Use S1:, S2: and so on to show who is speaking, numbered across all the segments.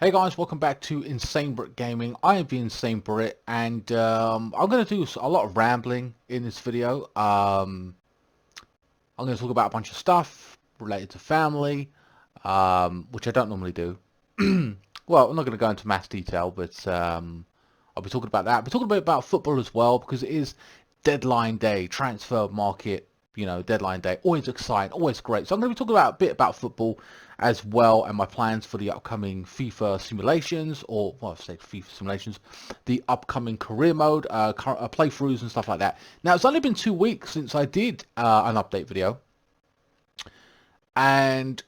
S1: Hey guys, welcome back to INSANEBRIT Gaming. I am the INSANEBRIT, and I'm going to do a lot of rambling in this video. I'm going to talk about a bunch of stuff related to family, which I don't normally do. Well, I'm not going to go into mass detail, but I'll be talking about that. I'll be talking a bit about football as well, because it is deadline day, transfer market, deadline day. Always exciting, always great. So I'm going to be talking about a bit about football as well, and my plans for the upcoming FIFA simulations, or well, I say FIFA simulations, the upcoming career mode, playthroughs and stuff like that. Now, it's only been 2 weeks since I did an update video, and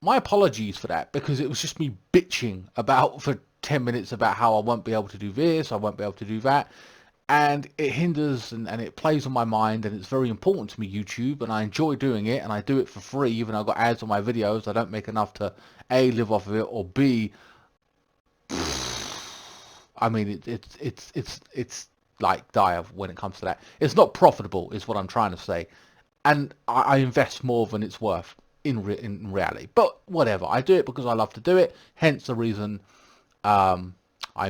S1: my apologies for that, because it was just me bitching about for 10 minutes about how I won't be able to do this, I won't be able to do that. And it hinders and it plays on my mind, and it's very important to me, YouTube, and I enjoy doing it, and I do it for free, even though I've got ads on my videos. I don't make enough to A, live off of it, or B, I mean, it's like dire when it comes to that. It's not profitable, is what I'm trying to say, and I invest more than it's worth in reality. But whatever, I do it because I love to do it, hence the reason I'm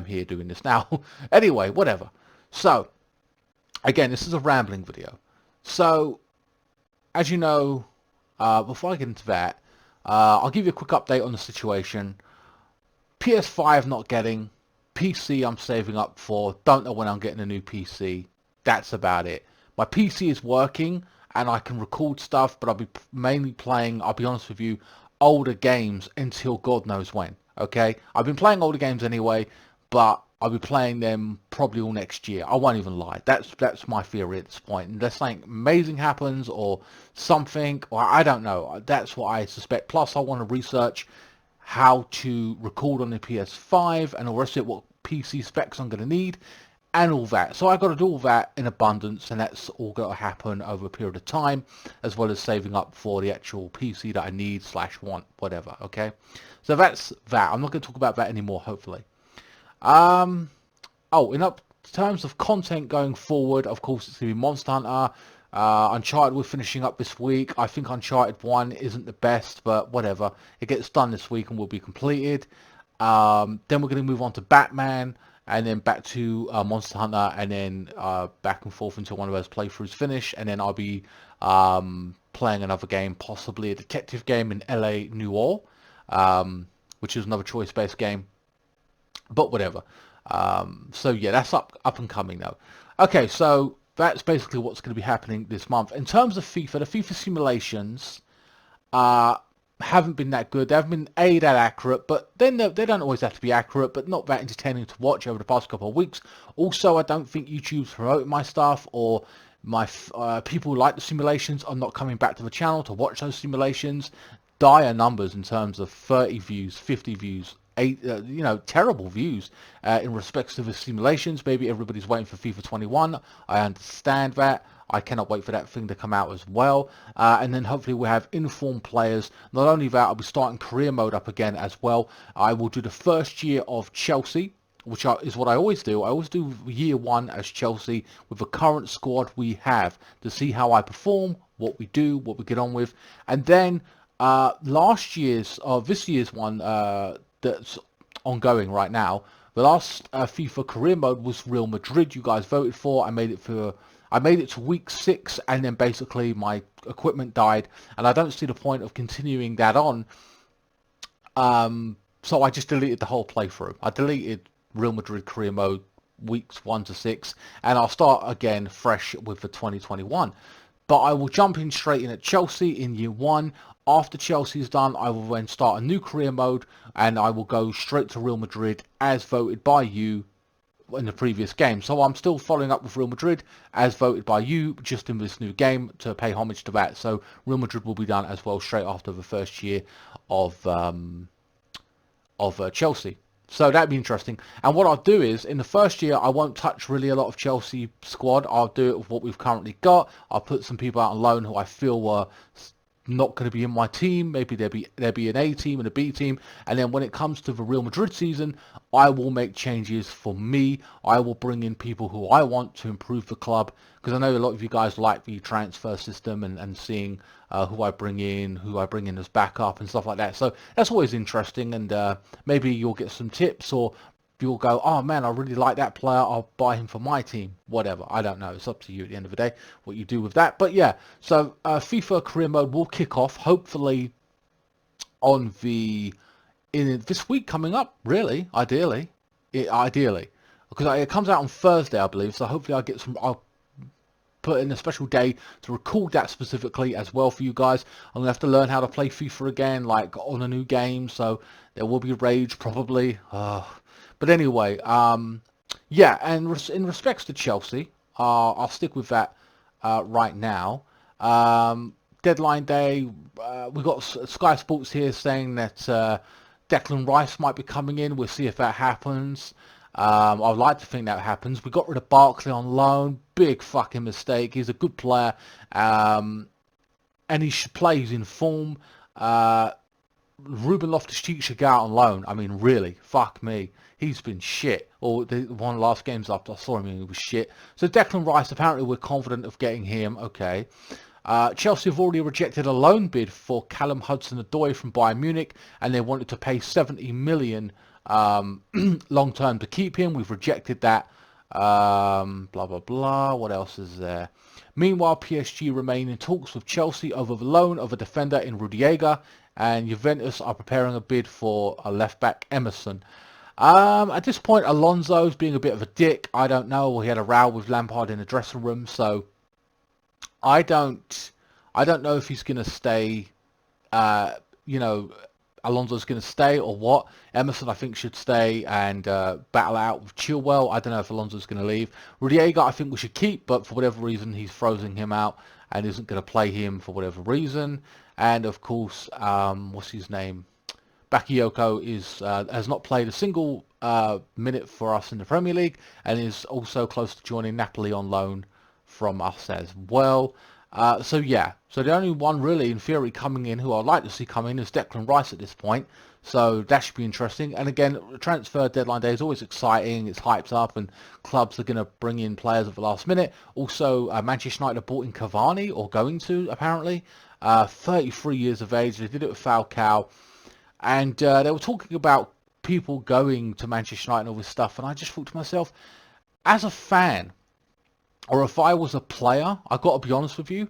S1: here doing this now. Anyway, whatever. So, again, this is a rambling video. So, as you know, before I get into that, I'll give you a quick update on the situation. PS5 not getting, PC I'm saving up for, don't know when I'm getting a new PC. That's about it. My PC is working, and I can record stuff, but I'll be mainly playing, I'll be honest with you, older games until God knows when, okay? I've been playing older games anyway, but I'll be playing them probably all next year. I won't even lie. That's my theory at this point. Unless something amazing happens or something, or I don't know. That's what I suspect. Plus, I want to research how to record on the PS5 and all the rest of it, what PC specs I'm going to need, and all that. So I've got to do all that in abundance, and that's all got to happen over a period of time, as well as saving up for the actual PC that I need / want, whatever, okay? So that's that. I'm not going to talk about that anymore, hopefully. In terms of content going forward, of course, it's going to be Monster Hunter. Uncharted we're finishing up this week. I think Uncharted 1 isn't the best, but whatever. It gets done this week and will be completed. Then we're going to move on to Batman, and then back to Monster Hunter, and then back and forth until one of those playthroughs finish, and then I'll be playing another game, possibly a detective game in LA Noire, which is another choice-based game. But whatever. So yeah, that's up and coming though. Okay, so that's basically what's going to be happening this month. In terms of FIFA, the FIFA simulations haven't been that good. They haven't been that accurate, but then they don't always have to be accurate, but not that entertaining to watch over the past couple of weeks. Also, I don't think YouTube's promoting my stuff, or my people who like the simulations are not coming back to the channel to watch those simulations. Dire numbers in terms of 30 views, 50 views, terrible views in respects to the simulations. Maybe everybody's waiting for FIFA 21. I understand that. I cannot wait for that thing to come out as well. And then hopefully we'll have informed players. Not only that, I'll be starting career mode up again as well. I will do the first year of Chelsea, which is what I always do. I always do year 1 as Chelsea with the current squad we have, to see how I perform, what we do, what we get on with. And then this year's one that's ongoing right now, the last FIFA career mode was Real Madrid. You guys voted for. I made it to week 6, and then basically my equipment died, and I don't see the point of continuing that on. So I just deleted the whole playthrough. I deleted Real Madrid career mode weeks 1 to 6, and I'll start again fresh with the 2021. But I will jump in straight in at Chelsea in year 1. After Chelsea is done, I will then start a new career mode, and I will go straight to Real Madrid as voted by you in the previous game. So I'm still following up with Real Madrid as voted by you, just in this new game, to pay homage to that. So Real Madrid will be done as well straight after the first year of Chelsea. So that'd be interesting. And what I'll do is, in the first year, I won't touch really a lot of Chelsea squad. I'll do it with what we've currently got. I'll put some people out on loan who I feel were not going to be in my team. Maybe there'll be an A team and a B team, and then when it comes to the Real Madrid season, I will make changes for me. I will bring in people who I want to improve the club, because I know a lot of you guys like the transfer system and seeing who I bring in as backup and stuff like that. So that's always interesting, and maybe you'll get some tips, or you'll go, oh man, I really like that player, I'll buy him for my team. Whatever, I don't know. It's up to you at the end of the day what you do with that. But yeah, so FIFA career mode will kick off hopefully on in this week coming up, really, ideally, because it comes out on Thursday, I believe. So hopefully I'll put in a special day to record that specifically as well for you guys. I'm gonna have to learn how to play FIFA again, like on a new game, so there will be rage probably. But anyway, yeah, and in respects to Chelsea, I'll stick with that right now. Deadline day, we got Sky Sports here saying that Declan Rice might be coming in. We'll see if that happens. I'd like to think that happens. We got rid of Barkley on loan. Big fucking mistake. He's a good player, and he should play. He's in form. Ruben Loftus-Cheek should go out on loan. I mean, really, fuck me. He's been shit. Or one of the last games after I saw him, he was shit. So Declan Rice, apparently we're confident of getting him. Okay. Chelsea have already rejected a loan bid for Callum Hudson-Odoi from Bayern Munich, and they wanted to pay 70 million long term to keep him. We've rejected that. Blah blah blah. What else is there? Meanwhile, PSG remain in talks with Chelsea over the loan of a defender in Rudiger, and Juventus are preparing a bid for a left back, Emerson. At this point, Alonso's being a bit of a dick. I don't know. He had a row with Lampard in the dressing room, so I don't know if he's going to stay. Alonso's going to stay or what. Emerson, I think, should stay and battle out with Chilwell. I don't know if Alonso's going to leave. Rudiger, I think we should keep, but for whatever reason, he's frozen him out and isn't going to play him for whatever reason. And of course, what's his name? Bakayoko has not played a single minute for us in the Premier League and is also close to joining Napoli on loan from us as well. So yeah, so the only one really in theory coming in who I'd like to see come in is Declan Rice at this point. So that should be interesting. And again, transfer deadline day is always exciting. It's hyped up and clubs are going to bring in players at the last minute. Also, Manchester United have bought in Cavani, or going to apparently. 33 years of age. They did it with Falcao. And they were talking about people going to Manchester United and all this stuff. And I just thought to myself, as a fan, or if I was a player, I've got to be honest with you,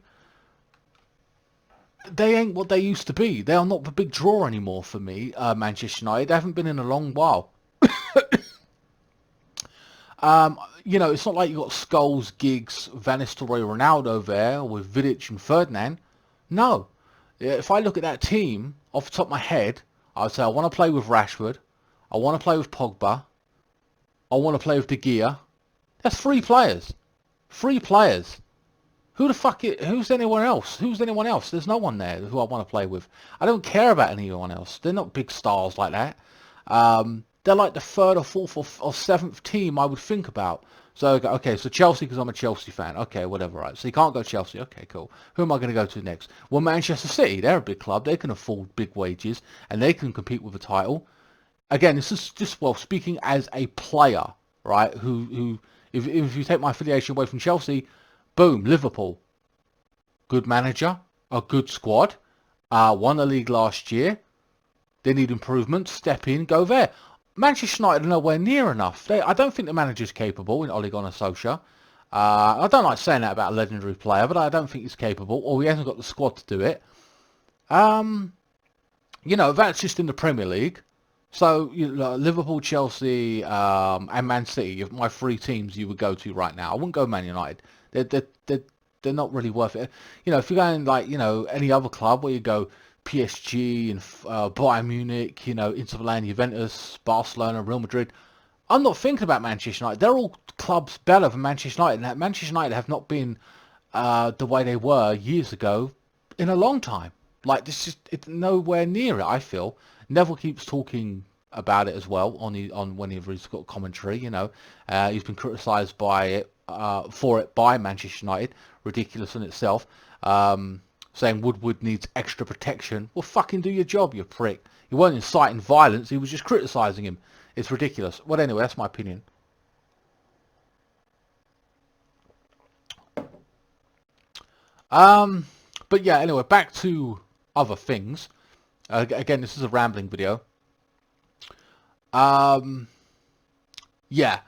S1: they ain't what they used to be. They are not the big draw anymore for me, Manchester United. They haven't been in a long while. It's not like you got Scholes, Giggs, Van Nistelrooy, Ronaldo there with Vidic and Ferdinand. No. If I look at that team, off the top of my head, I would say I want to play with Rashford. I want to play with Pogba. I want to play with De Gea. That's 3 players. 3 players. Who the fuck who's anyone else? Who's anyone else? There's no one there who I want to play with. I don't care about anyone else. They're not big stars like that. They're like the 3rd or 4th or 7th team I would think about. So, okay, so Chelsea because I'm a Chelsea fan. Okay, whatever, right. So you can't go Chelsea. Okay, cool. Who am I going to go to next? Well, Manchester City. They're a big club. They can afford big wages and they can compete with a title. Again, this is just, well, speaking as a player, right, who if you take my affiliation away from Chelsea, boom, Liverpool. Good manager, a good squad, won the league last year. They need improvement, step in, go there. Manchester United are nowhere near enough. I don't think the manager's capable in Ole Gunnar Solskjaer. I don't like saying that about a legendary player, but I don't think he's capable, or he hasn't got the squad to do it. That's just in the Premier League. So, Liverpool, Chelsea, and Man City, my 3 teams you would go to right now. I wouldn't go Man United. They're not really worth it. If you're going like, any other club where you go PSG and Bayern Munich, Inter Milan, Juventus, Barcelona, Real Madrid, I'm not thinking about Manchester United. They're all clubs better than Manchester United. And Manchester United have not been the way they were years ago in a long time. Like, it's nowhere near it, I feel. Neville keeps talking about it as well whenever he's got commentary. He's been criticised for it by Manchester United, ridiculous in itself, saying Woodward needs extra protection. Well, fucking do your job, you prick. He weren't inciting violence, he was just criticising him. It's ridiculous. Well, anyway, that's my opinion. Um, but yeah, anyway, back to other things. Again, this is a rambling video. Um, yeah.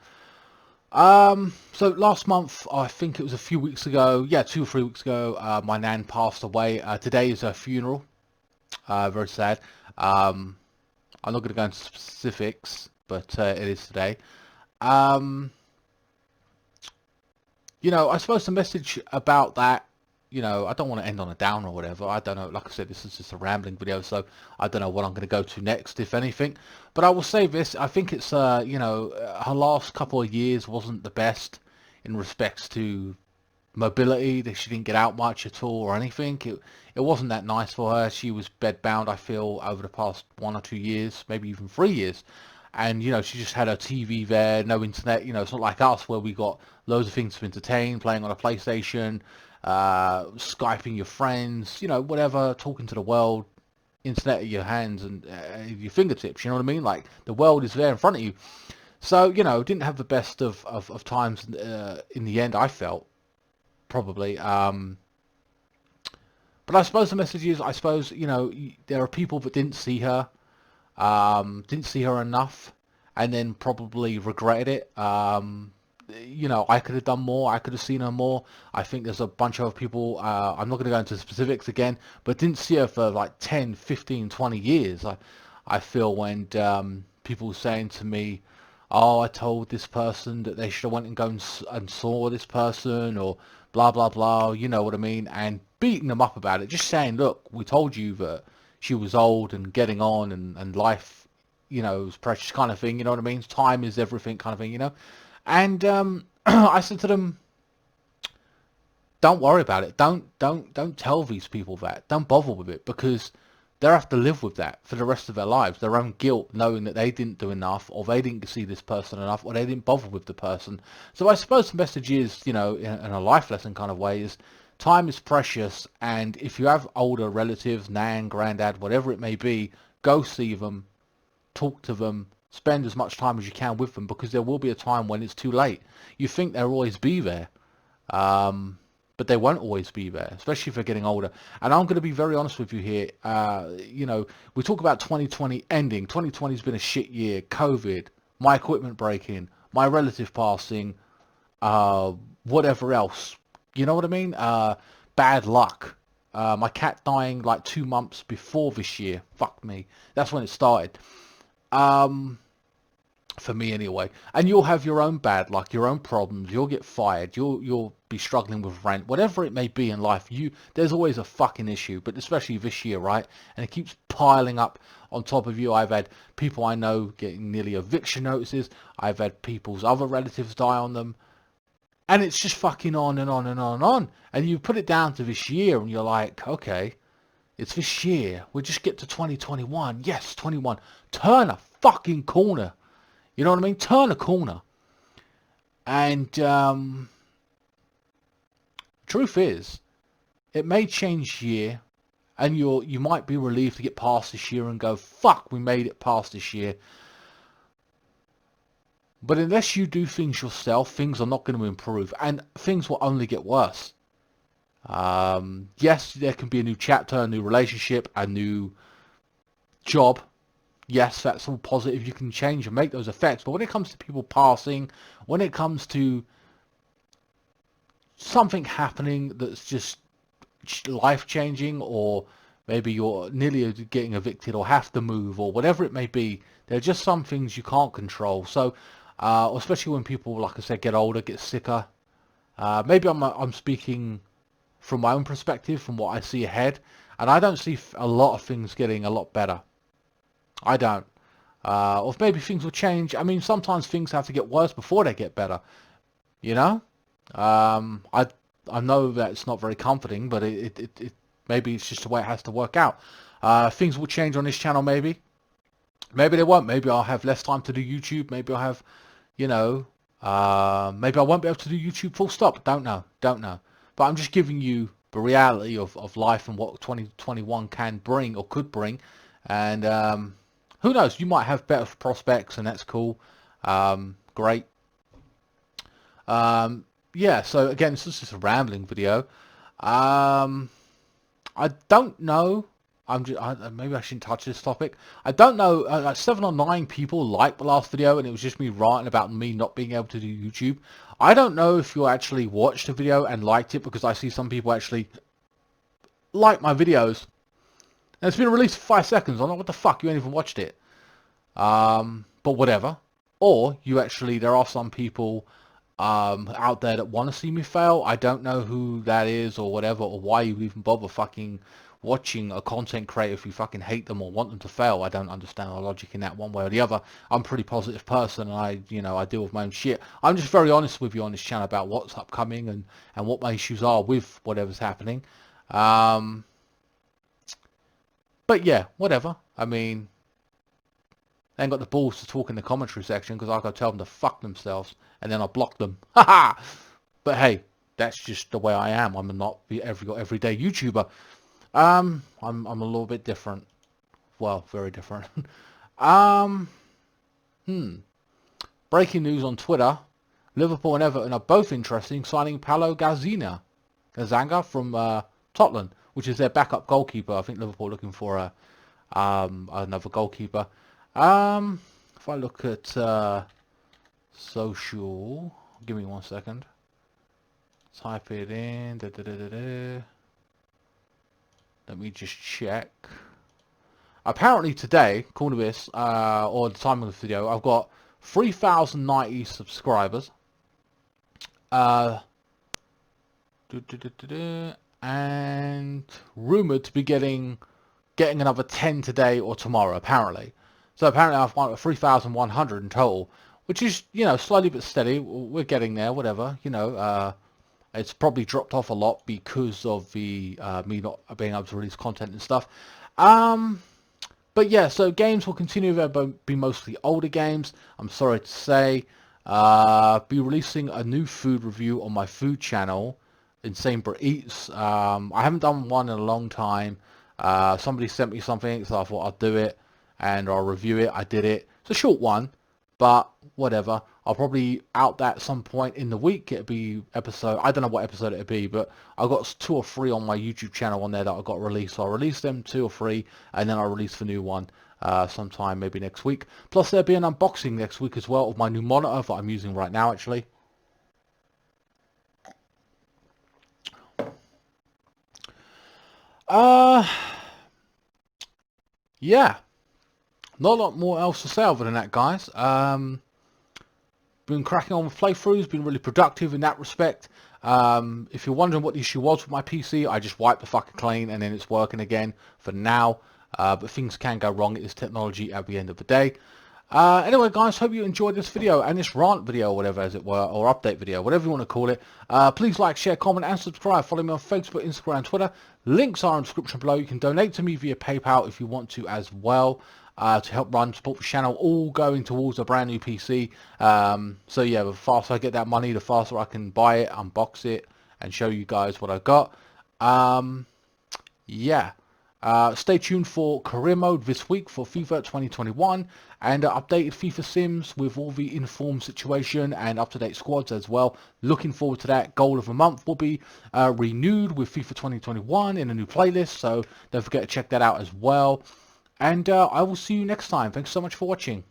S1: So last month, I think it was a few weeks ago, yeah, 2 or 3 weeks ago, my nan passed away. Today is her funeral. Very sad. Um, I'm not going to go into specifics, but it is today. Um, I suppose the message about that, I don't want to end on a downer or whatever. I don't know. Like I said, this is just a rambling video, so I don't know what I'm going to go to next, if anything. But I will say this. I think it's, her last couple of years wasn't the best in respects to mobility. That she didn't get out much at all or anything. It wasn't that nice for her. She was bedbound, I feel, over the past 1 or 2 years, maybe even 3 years. And, she just had her TV there, no internet. It's not like us where we got loads of things to entertain, playing on a PlayStation, Skyping your friends, whatever, talking to the world, internet at your hands and your fingertips, you know what I mean? Like, the world is there in front of you. So, didn't have the best of times in the end, I felt, probably. But I suppose the message is, I suppose, there are people that didn't see her, enough, and then probably regretted it. I could have done more. I could have seen her more. I think there's a bunch of other people, I'm not going to go into specifics again, but didn't see her for like 10, 15, 20 years. I feel when people saying to me, oh, I told this person that they should have went and go and saw this person, or blah, blah, blah, you know what I mean? And beating them up about it, just saying, look, we told you that she was old and getting on and life, was precious kind of thing, you know what I mean? Time is everything kind of thing. And I said to them, don't worry about it. Don't tell these people that. Don't bother with it, because they'll have to live with that for the rest of their lives. Their own guilt, knowing that they didn't do enough, or they didn't see this person enough, or they didn't bother with the person. So I suppose the message is, in a life lesson kind of way, is time is precious, and if you have older relatives, nan, granddad, whatever it may be, go see them, talk to them, spend as much time as you can with them, because there will be a time when it's too late. You think they'll always be there, but they won't always be there, especially if they're getting older. And I'm going to be very honest with you here. We talk about 2020 ending. 2020 has been a shit year. COVID, my equipment breaking, my relative passing, whatever else. You know what I mean? Bad luck. My cat dying like 2 months before this year. Fuck me. That's when it started. For me anyway. And you'll have your own bad luck, your own problems. You'll get fired. You'll be struggling with rent, whatever it may be in life. There's always a fucking issue, but especially this year, right? And it keeps piling up on top of you. I've had people I know getting nearly eviction notices. I've had people's other relatives die on them. And it's just fucking on and on and on and on. And you put it down to this year and you're like, okay, it's this year. We'll just get to 2021. Yes, 21. Turn a fucking corner. You know what I mean? Turn a corner. And truth is, it may change year, and you might be relieved to get past this year and go, fuck, we made it past this year. But unless you do things yourself, things are not going to improve, and things will only get worse. Yes, there can be a new chapter, a new relationship, a new job. Yes, that's all positive. You can change and make those effects. But when it comes to people passing, when it comes to something happening that's just life-changing, or maybe you're nearly getting evicted or have to move or whatever it may be, there are just some things you can't control. So, especially when people, like I said, get older, get sicker. Maybe I'm speaking from my own perspective, from what I see ahead, and I don't see a lot of things getting a lot better. I don't. Or maybe things will change. I mean, sometimes things have to get worse before they get better. You know? I know that it's not very comforting, but it maybe it's just the way it has to work out. Things will change on this channel, maybe. Maybe they won't. Maybe I'll have less time to do YouTube. Maybe I'll have, maybe I won't be able to do YouTube full stop. Don't know. Don't know. But I'm just giving you the reality of life and what 2021 can bring or could bring. And Who knows? You might have better prospects, and that's cool. Great. Yeah. So again, this is just a rambling video. Um, I don't know. Maybe I shouldn't touch this topic. I don't know. Like 7 or 9 people liked the last video, and it was just me ranting about me not being able to do YouTube. I don't know if you actually watched the video and liked it, because I see some people actually like my videos. And it's been released for 5 seconds. I'm like, what the fuck? You ain't even watched it. But whatever. Or you actually, there are some people out there that want to see me fail. I don't know who that is or whatever, or why you even bother fucking watching a content creator if you fucking hate them or want them to fail. I don't understand the logic in that one way or the other. I'm a pretty positive person, and I deal with my own shit. I'm just very honest with you on this channel about what's upcoming and what my issues are with whatever's happening. But yeah, whatever. I mean, they ain't got the balls to talk in the commentary section, because I gotta tell them to fuck themselves, and then I block them. Haha. But hey, that's just the way I am. I'm not the everyday YouTuber. I'm a little bit different. Well, very different. Breaking news on Twitter: Liverpool and Everton are both interested in signing Paulo Gazanga from Tottenham, which is their backup goalkeeper. I think Liverpool are looking for another goalkeeper. If I look at social, give me 1 second. Type it in. Let me just check. Apparently today, according to this, or the time of the video, I've got 3,090 subscribers. And rumored to be getting another 10 today or tomorrow, apparently. So apparently I've got 3,100 in total, which is, slowly but steady. We're getting there, whatever, It's probably dropped off a lot because of the me not being able to release content and stuff. But yeah, so games will continue to be mostly older games. I'm sorry to say. Be releasing a new food review on my food channel, INSANEBRIT EATS. I haven't done one in a long time. Somebody sent me something, so I thought I'd do it and I'll review it. I did it. It's a short one, but whatever. I'll probably out that at some point in the week. It'll be episode, I don't know what episode it'll be, but I've got 2 or 3 on my YouTube channel on there that I've got released. So I'll release them 2 or 3, and then I'll release the new one sometime maybe next week. Plus there'll be an unboxing next week as well of my new monitor that I'm using right now, actually. Yeah, not a lot more else to say other than that, guys. Been cracking on with playthroughs, been really productive in that respect. If you're wondering what the issue was with my PC, I just wiped the fucking clean and then it's working again for now. But things can go wrong. It is technology at the end of the day. Anyway, guys, hope you enjoyed this video and this rant video, whatever as it were, or update video, whatever you want to call it. Please like, share, comment, and subscribe. Follow me on Facebook, Instagram, Twitter. Links are in the description below. You can donate to me via PayPal if you want to as well, to help run, support the channel, all going towards a brand new PC. So yeah, the faster I get that money, the faster I can buy it, unbox it, and show you guys what I got. Yeah. Stay tuned for career mode this week for FIFA 2021 and updated FIFA sims with all the informed situation and up-to-date squads as well. Looking forward to that. Goal of the month will be renewed with FIFA 2021 in a new playlist, so don't forget to check that out as well. And I will see you next time. Thanks so much for watching.